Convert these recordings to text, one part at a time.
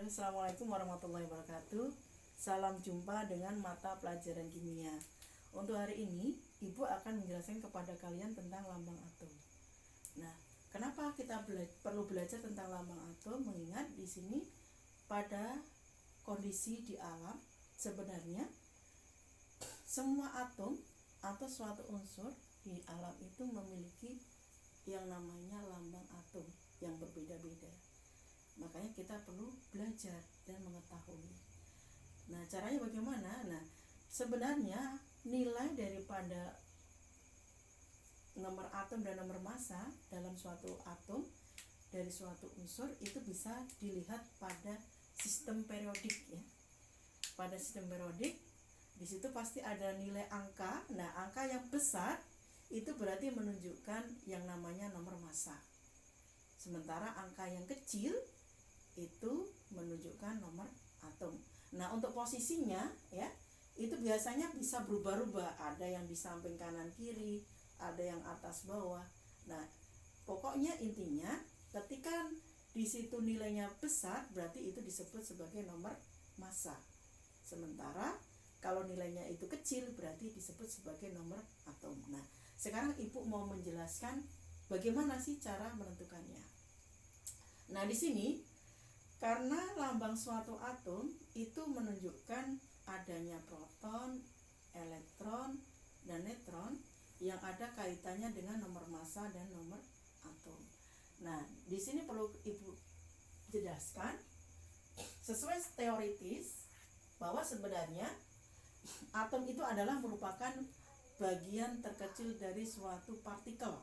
Assalamualaikum warahmatullahi wabarakatuh. Salam jumpa dengan mata pelajaran kimia. Untuk hari ini, Ibu akan menjelaskan kepada kalian tentang lambang atom. Nah, kenapa kita perlu belajar tentang lambang atom? Mengingat di sini pada kondisi di alam sebenarnya semua atom atau suatu unsur di alam itu memiliki yang namanya lambang atom yang berbeda-beda. Makanya kita perlu belajar dan mengetahui. Nah, caranya bagaimana? Nah, sebenarnya nilai daripada nomor atom dan nomor massa dalam suatu atom dari suatu unsur itu bisa dilihat pada sistem periodik ya. Pada sistem periodik di situ pasti ada nilai angka. Nah, angka yang besar itu berarti menunjukkan yang namanya nomor massa. Sementara angka yang kecil itu menunjukkan nomor atom. Nah, untuk posisinya ya, itu biasanya bisa berubah-ubah. Ada yang di samping kanan kiri, ada yang atas bawah. Nah, pokoknya intinya ketika di situ nilainya besar, berarti itu disebut sebagai nomor massa. Sementara kalau nilainya itu kecil, berarti disebut sebagai nomor atom. Nah, sekarang Ibu mau menjelaskan bagaimana sih cara menentukannya. Nah, di sini karena lambang suatu atom itu menunjukkan adanya proton, elektron, dan neutron yang ada kaitannya dengan nomor massa dan nomor atom. Nah, di sini perlu Ibu jelaskan sesuai teoritis bahwa sebenarnya atom itu adalah merupakan bagian terkecil dari suatu partikel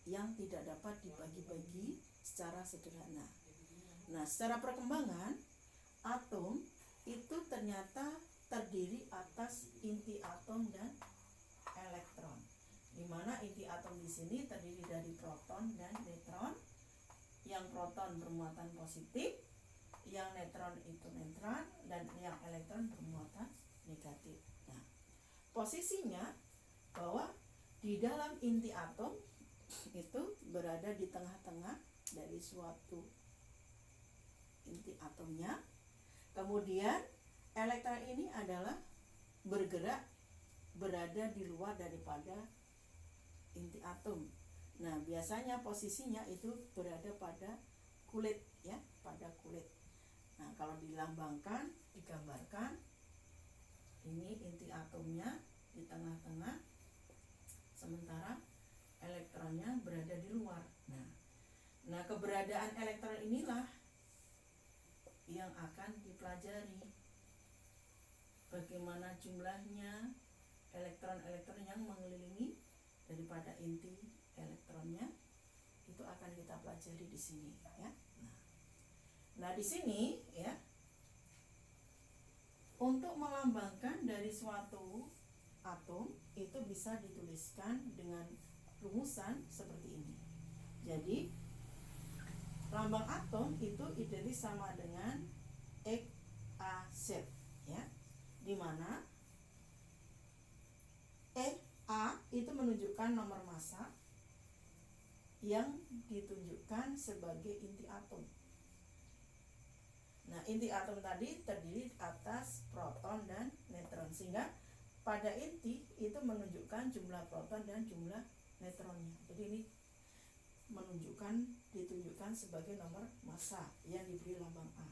yang tidak dapat dibagi-bagi secara sederhana. Nah, secara perkembangan atom itu ternyata terdiri atas inti atom dan elektron. Di mana inti atom di sini terdiri dari proton dan neutron. Yang proton bermuatan positif, yang neutron itu netral, dan yang elektron bermuatan negatif. Nah, posisinya bahwa di dalam inti atom itu berada di tengah-tengah dari suatu inti atomnya. Kemudian elektron ini adalah bergerak berada di luar daripada inti atom. Nah, biasanya posisinya itu berada pada kulit ya, pada kulit. Nah, kalau dilambangkan, digambarkan ini inti atomnya di tengah-tengah, sementara elektronnya berada di luar. Nah, keberadaan elektron inilah yang akan dipelajari. Bagaimana jumlahnya elektron-elektron yang mengelilingi daripada inti elektronnya itu akan kita pelajari di sini ya. Nah, di sini ya, untuk melambangkan dari suatu atom itu bisa dituliskan dengan rumusan seperti ini. Jadi lambang atom itu identik sama dengan EAZ ya, dimana A itu menunjukkan nomor massa yang ditunjukkan sebagai inti atom. Nah, inti atom tadi terdiri atas proton dan neutron, sehingga pada inti itu menunjukkan jumlah proton dan jumlah neutronnya. Jadi ini ditunjukkan sebagai nomor massa yang diberi lambang A.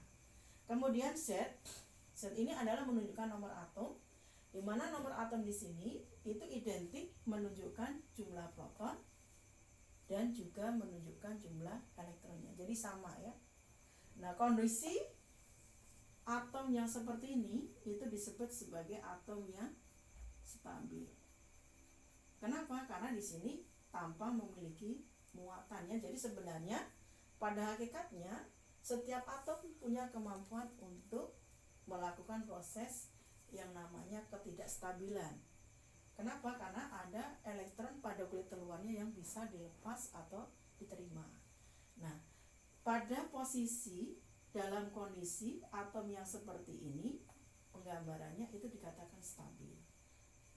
Kemudian Z ini adalah menunjukkan nomor atom, di mana nomor atom di sini itu identik menunjukkan jumlah proton dan juga menunjukkan jumlah elektronnya. Jadi sama ya. Nah, kondisi atom yang seperti ini itu disebut sebagai atom yang stabil. Kenapa? Karena di sini tanpa memiliki muatannya. Jadi sebenarnya pada hakikatnya setiap atom punya kemampuan untuk melakukan proses yang namanya ketidakstabilan. Kenapa? Karena ada elektron pada kulit luarnya yang bisa dilepas atau diterima. Nah, pada posisi dalam kondisi atom yang seperti ini, penggambarannya itu dikatakan stabil.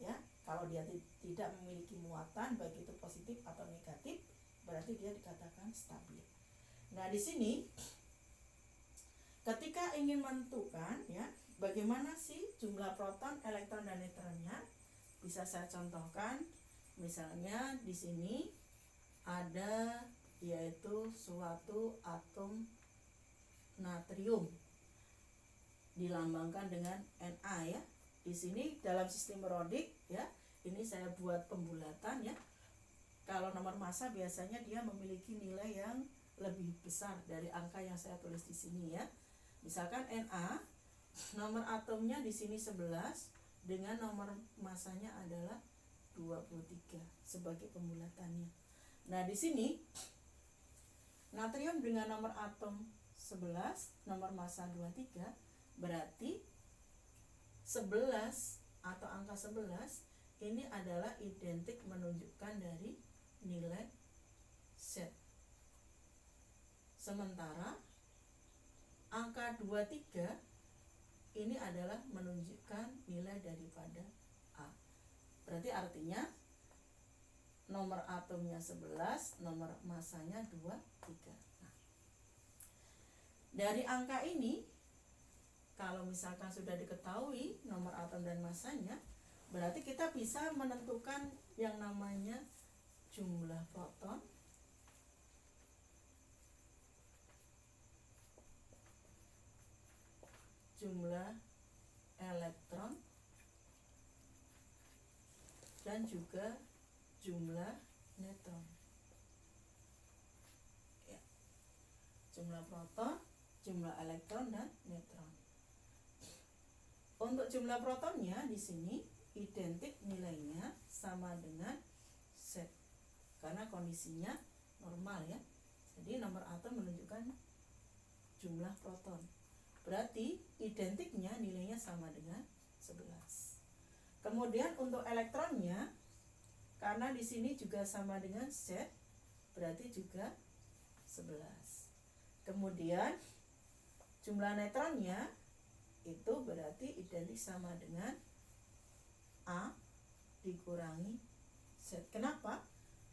Ya, kalau dia tidak memiliki muatan baik itu positif atau negatif, berarti dia dikatakan stabil. Nah, di sini ketika ingin menentukan ya, bagaimana sih jumlah proton, elektron dan neutronnya, bisa saya contohkan. Misalnya di sini ada yaitu suatu atom natrium dilambangkan dengan Na ya. Di sini dalam sistem periodik ya, ini saya buat pembulatan ya. Kalau nomor massa biasanya dia memiliki nilai yang lebih besar dari angka yang saya tulis di sini ya. Misalkan Na, nomor atomnya di sini 11 dengan nomor massanya adalah 23 sebagai pembulatannya. Nah, di sini natrium dengan nomor atom 11, nomor massa 23, berarti 11 atau angka 11 ini adalah identik menunjukkan dari nilai Z. Sementara angka 23 ini adalah menunjukkan nilai daripada A. Berarti artinya nomor atomnya 11, nomor massanya 23. Nah, dari angka ini, kalau misalkan sudah diketahui nomor atom dan massanya, berarti kita bisa menentukan yang namanya jumlah proton, jumlah elektron, dan juga jumlah neutron. Ya. Jumlah proton, jumlah elektron, dan neutron. Untuk jumlah protonnya di sini identik nilainya sama dengan Z karena kondisinya normal ya. Jadi nomor atom menunjukkan jumlah proton. Berarti identiknya nilainya sama dengan 11. Kemudian untuk elektronnya, karena di sini juga sama dengan Z, berarti juga 11. Kemudian jumlah neutronnya itu berarti identik sama dengan A dikurangi Z. Kenapa?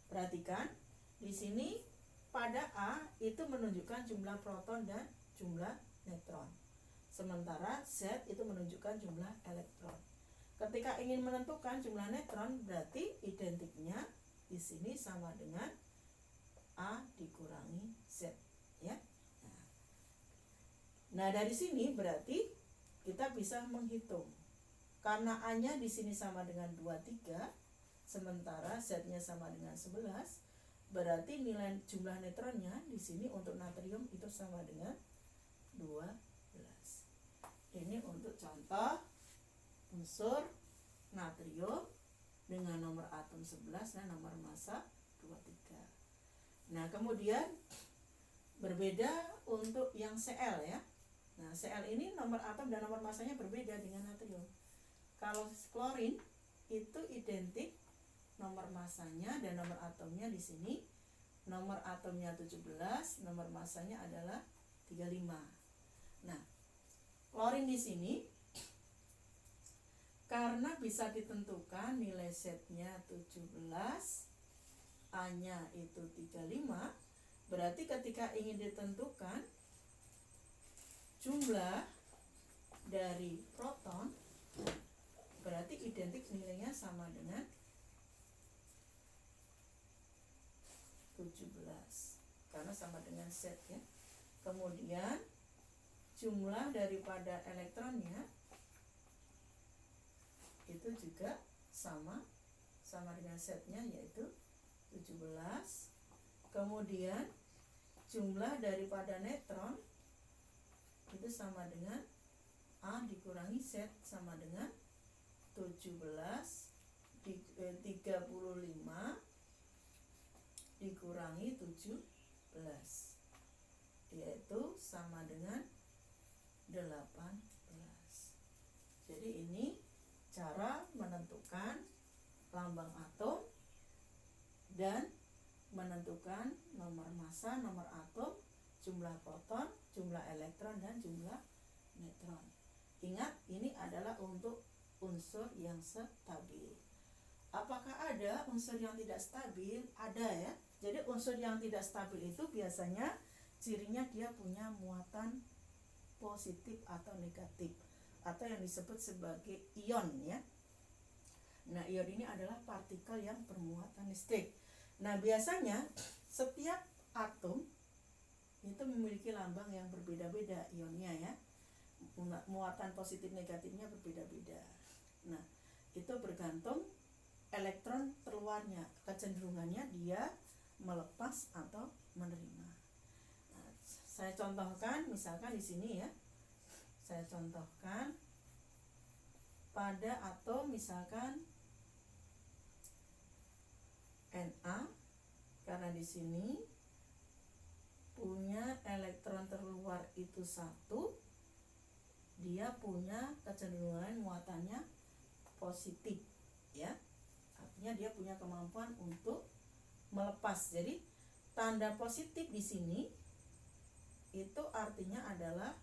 Perhatikan di sini pada A itu menunjukkan jumlah proton dan jumlah neutron. Sementara Z itu menunjukkan jumlah elektron. Ketika ingin menentukan jumlah neutron berarti identiknya di sini sama dengan A dikurangi Z ya. Nah, dari sini berarti kita bisa menghitung. Karena A-nya di sini sama dengan 23, sementara Z-nya sama dengan 11, berarti nilai jumlah neutronnya di sini untuk natrium itu sama dengan 12. Ini untuk contoh unsur natrium dengan nomor atom 11 dan nomor massa 23. Nah, kemudian berbeda untuk yang Cl ya. Nah, Cl ini nomor atom dan nomor massanya berbeda dengan natrium. Kalau klorin itu identik nomor massanya dan nomor atomnya di sini. Nomor atomnya 17, nomor massanya adalah 35. Nah, klorin di sini karena bisa ditentukan nilai Z-nya 17, A-nya itu 35, berarti ketika ingin ditentukan jumlah dari proton berarti identik nilainya sama dengan 17 karena sama dengan Z ya. Kemudian jumlah daripada elektronnya itu juga sama dengan Z-nya yaitu 17. Kemudian jumlah daripada neutron itu sama dengan A dikurangi Z sama dengan 17 35 dikurangi 17 yaitu sama dengan 18. Jadi ini cara menentukan lambang atom dan menentukan nomor massa, nomor atom, jumlah proton, jumlah elektron, dan jumlah neutron. Ingat, ini adalah untuk unsur yang stabil. Apakah ada unsur yang tidak stabil? Ada ya. Jadi unsur yang tidak stabil itu biasanya cirinya dia punya muatan positif atau negatif, atau yang disebut sebagai ion ya. Nah, ion ini adalah partikel yang bermuatan listrik. Nah, biasanya setiap atom itu memiliki lambang yang berbeda-beda ionnya ya. Muatan positif negatifnya berbeda-beda. Nah, itu bergantung elektron terluarnya, kecenderungannya dia melepas atau menerima. Nah, saya contohkan misalkan di sini ya. Saya contohkan pada atom misalkan Na, karena di sini punya elektron terluar itu 1, dia punya kecenderungan muatannya positif ya. Artinya dia punya kemampuan untuk melepas. Jadi tanda positif di sini itu artinya adalah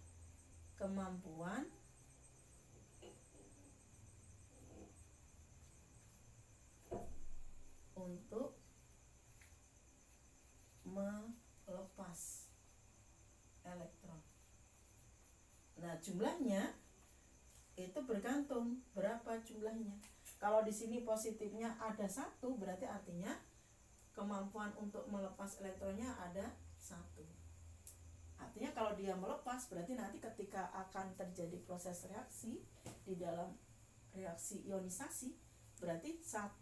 kemampuan untuk melepas elektron. Nah, jumlahnya itu bergantung berapa jumlahnya. Kalau di sini positifnya ada 1, berarti artinya kemampuan untuk melepas elektronnya ada 1. Artinya kalau dia melepas, berarti nanti ketika akan terjadi proses reaksi di dalam reaksi ionisasi, berarti 1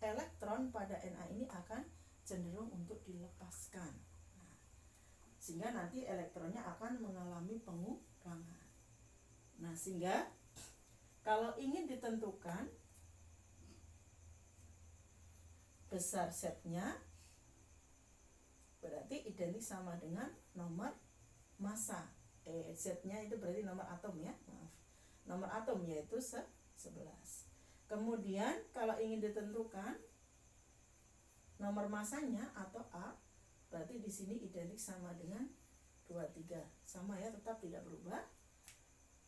elektron pada Na ini akan cenderung untuk dilepaskan. Nah, sehingga nanti elektronnya akan mengalami pengurangan. Nah, sehingga kalau ingin ditentukan besar setnya, berarti identik sama dengan nomor massa. Z-nya itu berarti nomor atom ya, maaf. Nomor atom yaitu 11. Kemudian kalau ingin ditentukan nomor massanya atau A, berarti di sini identik sama dengan 23. Sama ya, tetap tidak berubah.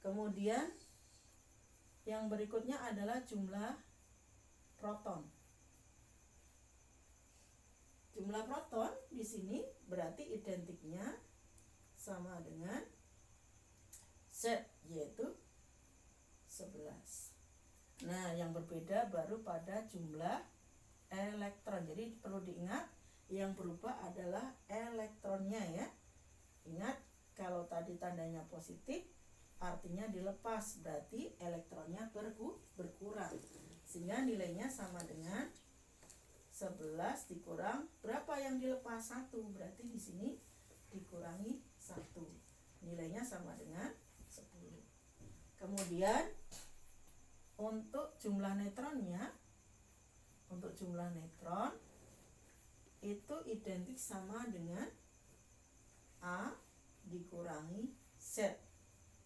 Kemudian yang berikutnya adalah jumlah proton. Jumlah proton di sini berarti identiknya sama dengan Z, yaitu 11. Nah, yang berbeda baru pada jumlah elektron. Jadi perlu diingat, yang berubah adalah elektronnya ya. Ingat, kalau tadi tandanya positif, artinya dilepas, berarti elektronnya berkurang. Sehingga nilainya sama dengan 11 dikurang berapa yang dilepas? 1. Berarti di sini dikurangi 1. Nilainya sama dengan 10. Kemudian untuk jumlah neutronnya, untuk jumlah neutron itu identik sama dengan A dikurangi Z,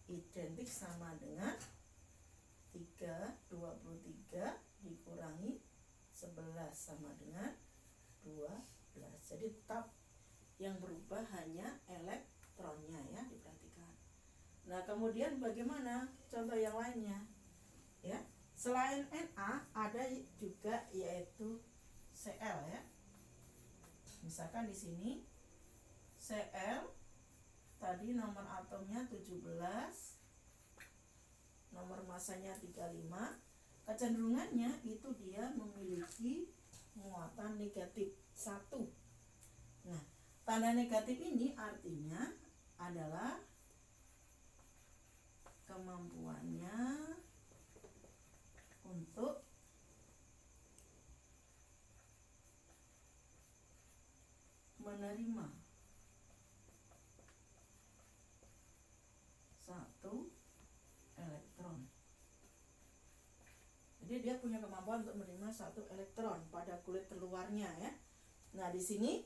identik sama dengan 23 dikurangi 11 sama dengan 12. Jadi tetap yang berubah hanya elektronnya ya, diperhatikan. Nah, kemudian bagaimana contoh yang lainnya? Ya, selain Na ada juga yaitu Cl ya. Misalkan di sini Cl tadi nomor atomnya 17, nomor masanya 35, kecenderungannya itu dia memiliki muatan negatif 1. Nah, tanda negatif ini artinya adalah kemampuannya untuk menerima 1 elektron. Jadi dia punya kemampuan untuk menerima 1 elektron pada kulit terluarnya ya. Nah, di sini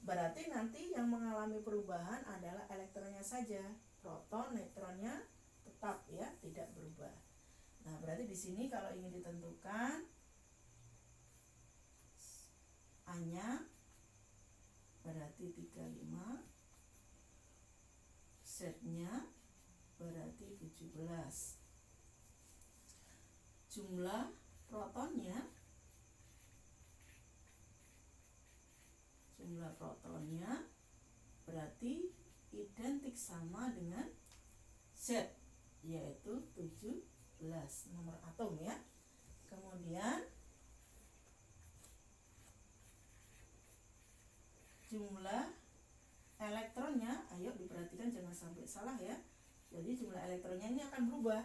berarti nanti yang mengalami perubahan adalah elektronnya saja. Proton, neutronnya tetap ya, tidak berubah. Nah, berarti di sini kalau ingin ditentukan A-nya berarti 35, Z-nya berarti 17. Jumlah protonnya berarti identik sama dengan Z, yaitu 17 nomor atom ya. Kemudian jumlah elektronnya, ayo diperhatikan jangan sampai salah ya. Jadi jumlah elektronnya ini akan berubah,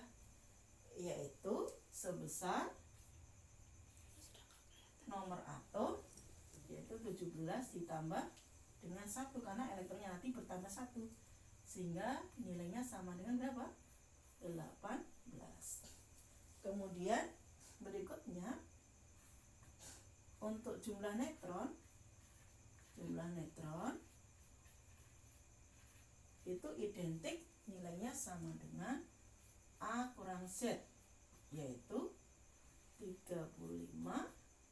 yaitu sebesar nomor atom yaitu 17 ditambah dengan 1, karena elektronnya nanti bertambah 1 sehingga nilainya sama dengan berapa? 18. Kemudian berikutnya untuk jumlah neutron itu identik nilainya sama dengan A kurang Z, yaitu 35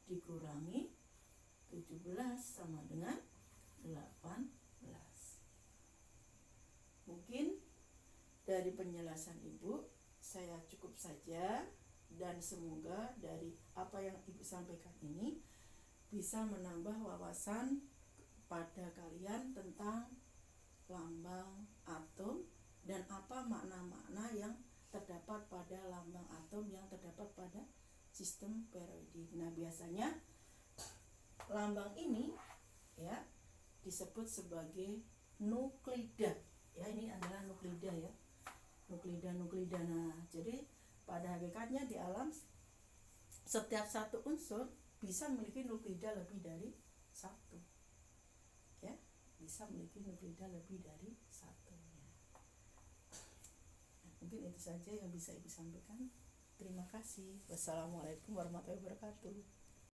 dikurangi 17 sama dengan 18. Mungkin dari penjelasan Ibu saya cukup saja, dan semoga dari apa yang Ibu sampaikan ini bisa menambah wawasan pada kalian tentang lambang atom dan apa makna-makna yang terdapat pada lambang atom yang terdapat pada sistem periodik. Nah, biasanya lambang ini ya disebut sebagai nuklida. Ya, ini adalah nuklida ya. Nuklida. Nah, jadi pada hakikatnya di alam setiap satu unsur bisa memiliki nuklida lebih dari satu. Ya, bisa memiliki nuklida lebih dari satu. Nah, mungkin itu saja yang bisa Ibu sampaikan. Terima kasih. Wassalamualaikum warahmatullahi wabarakatuh.